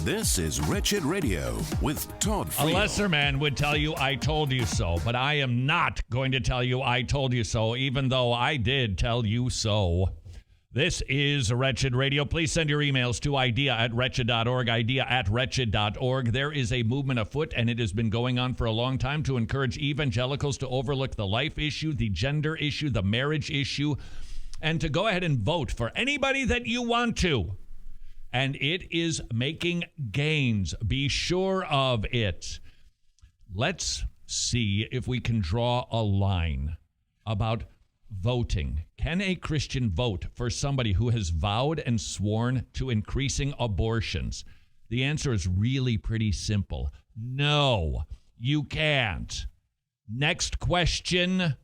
This is Wretched Radio with Todd Friel. A lesser man would tell you, I told you so, but I am not going to tell you I told you so, even though I did tell you so. This is Wretched Radio. Please send your emails to idea@wretched.org, idea@wretched.org. There is a movement afoot, and it has been going on for a long time, to encourage evangelicals to overlook the life issue, the gender issue, the marriage issue, and to go ahead and vote for anybody that you want to. And it is making gains. Be sure of it. Let's see if we can draw a line about voting. Can a Christian vote for somebody who has vowed and sworn to increasing abortions? The answer is really pretty simple. No, you can't. Next question.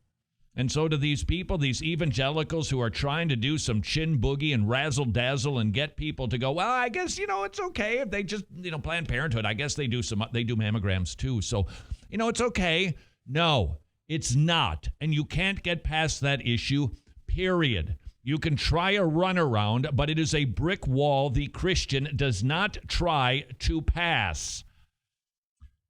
And so do these people, these evangelicals who are trying to do some chin boogie and razzle dazzle and get people to go, well, I guess, it's okay if they just, Planned Parenthood. I guess they do mammograms too. So, it's okay. No, it's not. And you can't get past that issue, period. You can try a runaround, but it is a brick wall the Christian does not try to pass.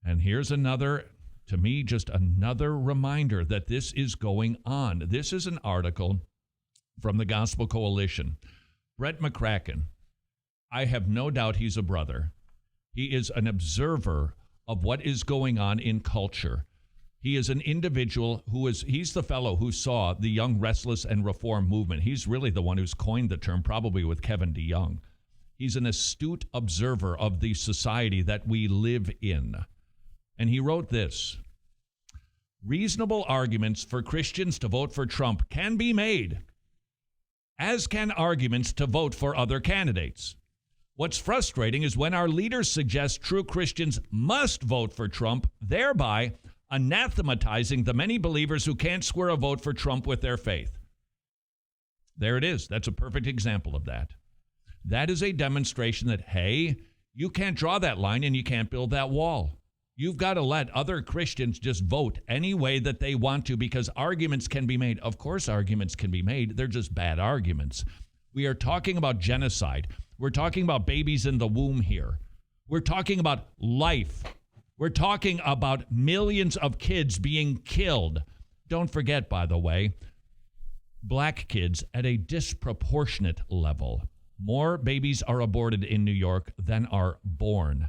And here's another, to me, just another reminder that this is going on. This is an article from the Gospel Coalition. Brett Mccracken, I have no doubt he's a brother. He is an observer of what is going on in culture. He is an individual he's the fellow who saw the Young, Restless, and Reform movement. He's really the one who's coined the term, probably with Kevin DeYoung. He's an astute observer of the society that we live in. And he wrote this: reasonable arguments for Christians to vote for Trump can be made, as can arguments to vote for other candidates. What's frustrating is when our leaders suggest true Christians must vote for Trump, thereby anathematizing the many believers who can't square a vote for Trump with their faith. There it is. That's a perfect example of that. That is a demonstration that, hey, you can't draw that line and you can't build that wall. You've got to let other Christians just vote any way that they want to, because arguments can be made. Of course, arguments can be made. They're just bad arguments. We are talking about genocide. We're talking about babies in the womb here. We're talking about life. We're talking about millions of kids being killed. Don't forget, by the way, black kids at a disproportionate level. More babies are aborted in New York than are born.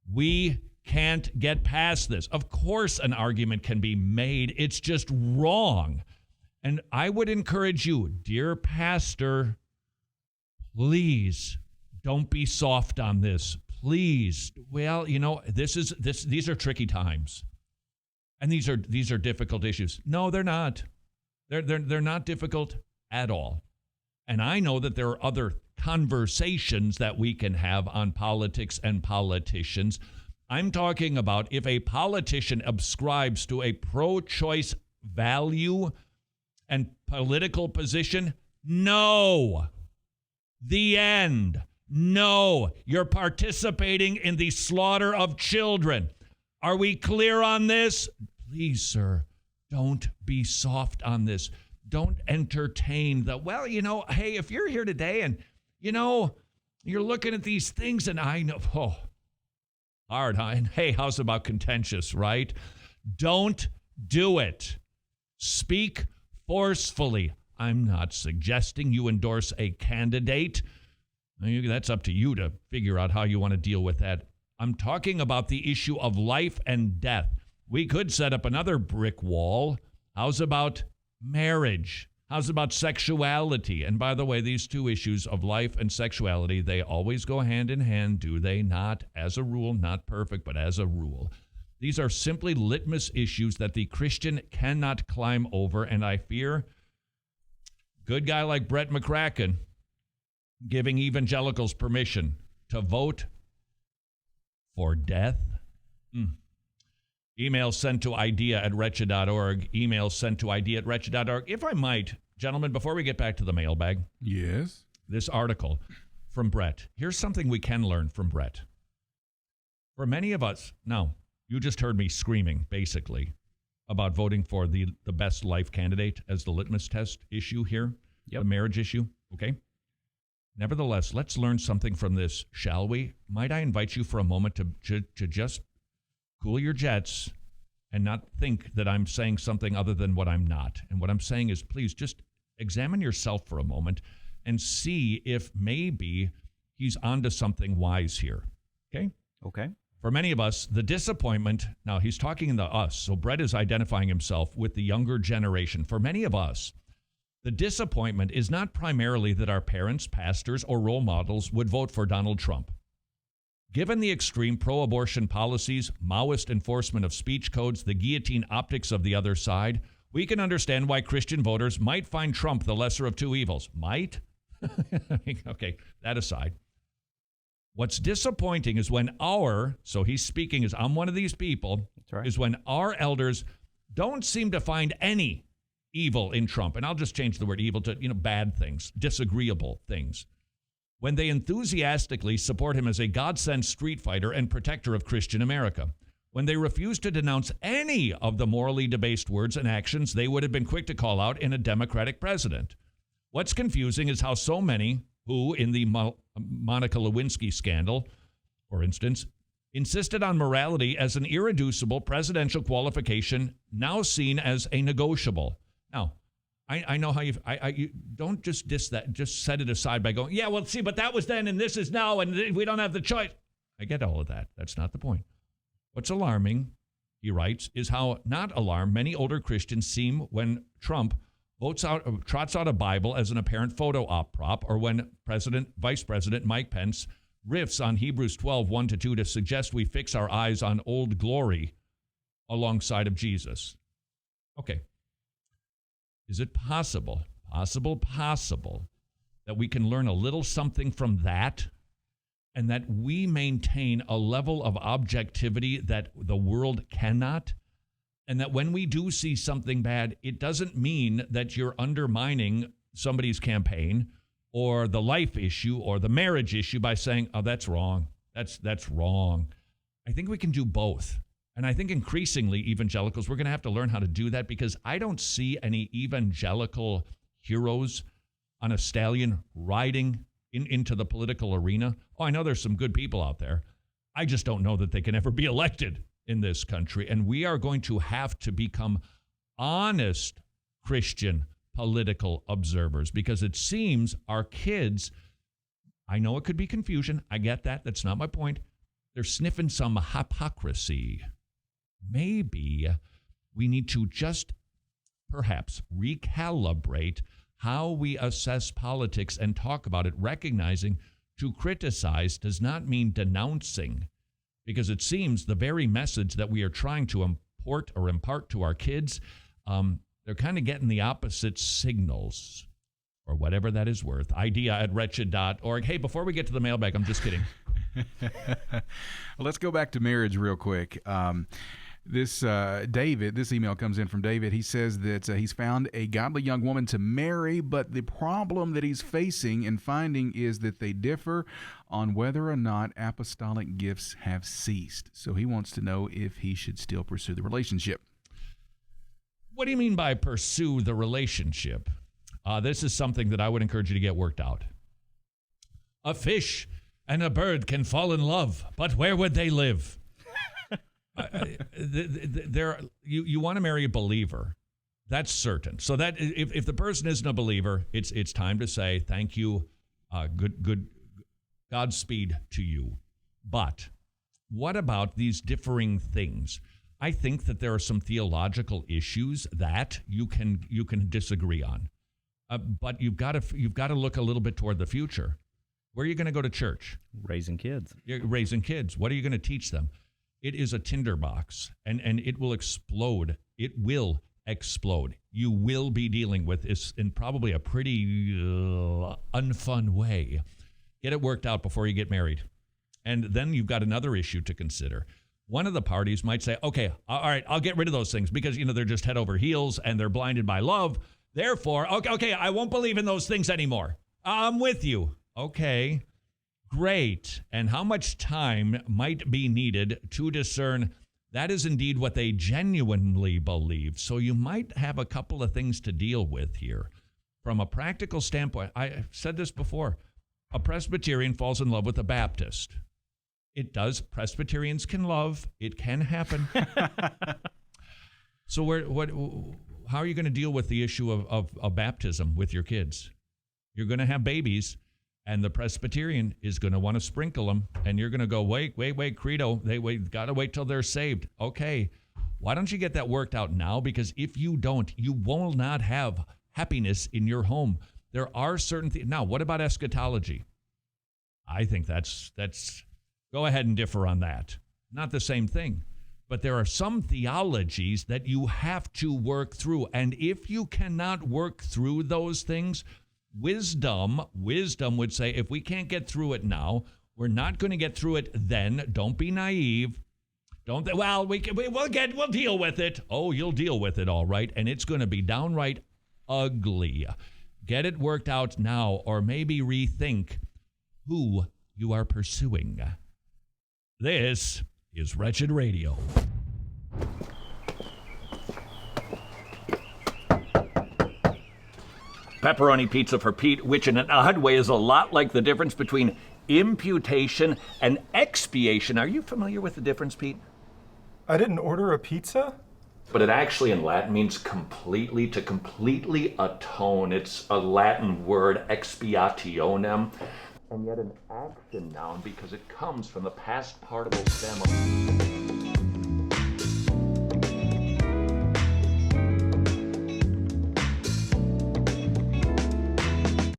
We can't get past this. Of course, an argument can be made. It's just wrong. And I would encourage you, dear pastor, please don't be soft on this. Please. Well, these are tricky times. And these are difficult issues. No, they're not. They're not difficult at all. And I know that there are other conversations that we can have on politics and politicians. I'm talking about if a politician ascribes to a pro-choice value and political position, no. The end. No. You're participating in the slaughter of children. Are we clear on this? Please, sir, don't be soft on this. Don't entertain hey, if you're here today and, you're looking at these things and I know, hard, huh? And hey, how's about contentious, right? Don't do it. Speak forcefully. I'm not suggesting you endorse a candidate. That's up to you to figure out how you want to deal with that. I'm talking about the issue of life and death. We could set up another brick wall. How's about marriage? How's about sexuality? And by the way, these two issues of life and sexuality, they always go hand in hand, do they not? As a rule, not perfect, but as a rule. These are simply litmus issues that the Christian cannot climb over, and I fear good guy like Brett Mccracken giving evangelicals permission to vote for death. Email sent to idea@wretched.org. Email sent to idea@wretched.org. If I might, gentlemen, before we get back to the mailbag. Yes. This article from Brett. Here's something we can learn from Brett. For many of us, now, you just heard me screaming, basically, about voting for the best life candidate as the litmus test issue here, the marriage issue, okay? Nevertheless, let's learn something from this, shall we? Might I invite you for a moment to just cool your jets and not think that I'm saying something other than what I'm not. And what I'm saying is, please just examine yourself for a moment and see if maybe he's onto something wise here. Okay? Okay. For many of us, the disappointment, now he's talking to us, so Brett is identifying himself with the younger generation. For many of us, the disappointment is not primarily that our parents, pastors, or role models would vote for Donald Trump. Given the extreme pro-abortion policies, Maoist enforcement of speech codes, the guillotine optics of the other side, we can understand why Christian voters might find Trump the lesser of two evils. Might? Okay, that aside. What's disappointing is when so he's speaking as I'm one of these people, That's right. is when our elders don't seem to find any evil in Trump. And I'll just change the word evil to, bad things, disagreeable things. When they enthusiastically support him as a God-sent street fighter and protector of Christian America. When they refuse to denounce any of the morally debased words and actions they would have been quick to call out in a Democratic president. What's confusing is how so many who, in the Monica Lewinsky scandal, for instance, insisted on morality as an irreducible presidential qualification, now seen as a negotiable. Now, I know how you don't just diss that, just set it aside by going, yeah, well, see, but that was then and this is now and we don't have the choice. I get all of that. That's not the point. What's alarming, he writes, is how not alarmed many older Christians seem when Trump trots out a Bible as an apparent photo op prop, or when Vice President Mike Pence riffs on Hebrews 12, 1-2 to suggest we fix our eyes on old glory alongside of Jesus. Okay. Is it possible that we can learn a little something from that and that we maintain a level of objectivity that the world cannot? And that when we do see something bad, it doesn't mean that you're undermining somebody's campaign or the life issue or the marriage issue by saying, oh, that's wrong. That's wrong. I think we can do both. And I think increasingly, evangelicals, we're going to have to learn how to do that, because I don't see any evangelical heroes on a stallion riding into the political arena. Oh, I know there's some good people out there. I just don't know that they can ever be elected in this country. And we are going to have to become honest Christian political observers, because it seems our kids, I know it could be confusion. I get that. That's not my point. They're sniffing some hypocrisy. Maybe we need to just perhaps recalibrate how we assess politics and talk about it, recognizing to criticize does not mean denouncing, because it seems the very message that we are trying to impart to our kids, they're kind of getting the opposite signals, or whatever that is worth. idea@wretched.org. Hey, before we get to the mailbag, I'm just kidding. Well, let's go back to marriage real quick. This email comes in from David. He says that he's found a godly young woman to marry, but the problem that he's facing and finding is that they differ on whether or not apostolic gifts have ceased. So he wants to know if he should still pursue the relationship. What do you mean by pursue the relationship? This is something that I would encourage you to get worked out. A fish and a bird can fall in love, but where would they live? You want to marry a believer. That's certain. So that if the person isn't a believer, it's time to say thank you, good Godspeed to you. But what about these differing things? I think that there are some theological issues that you can disagree on, but you've got to look a little bit toward the future. Where are you going to go to church? Raising kids. You're raising kids. What are you going to teach them? It is a tinderbox, and it will explode. It will explode. You will be dealing with this in probably a pretty unfun way. Get it worked out before you get married. And then you've got another issue to consider. One of the parties might say, okay, all right, I'll get rid of those things because, they're just head over heels and they're blinded by love. Therefore, okay, I won't believe in those things anymore. I'm with you. Okay, great. And how much time might be needed to discern that is indeed what they genuinely believe? So you might have a couple of things to deal with here. From a practical standpoint, I've said this before, a Presbyterian falls in love with a Baptist. It does. Presbyterians can love. It can happen. So how are you going to deal with the issue of baptism with your kids? You're going to have babies, and the Presbyterian is going to want to sprinkle them, and you're going to go, wait, credo. Got to wait till they're saved. Okay, why don't you get that worked out now? Because if you don't, you will not have happiness in your home. There are certain things. Now, what about eschatology? I think that's go ahead and differ on that. Not the same thing. But there are some theologies that you have to work through. And if you cannot work through those things, wisdom would say, if we can't get through it now, we're not going to get through it then. Don't be naive. We'll deal with it. Oh, you'll deal with it, all right. And it's going to be downright ugly. Get it worked out now, or maybe rethink who you are pursuing. This is Wretched Radio. Pepperoni pizza for Pete, which in an odd way is a lot like the difference between imputation and expiation. Are you familiar with the difference, Pete? I didn't order a pizza? But it actually in Latin means completely, to completely atone. It's a Latin word, expiationem, and yet an action noun because it comes from the past participle stem of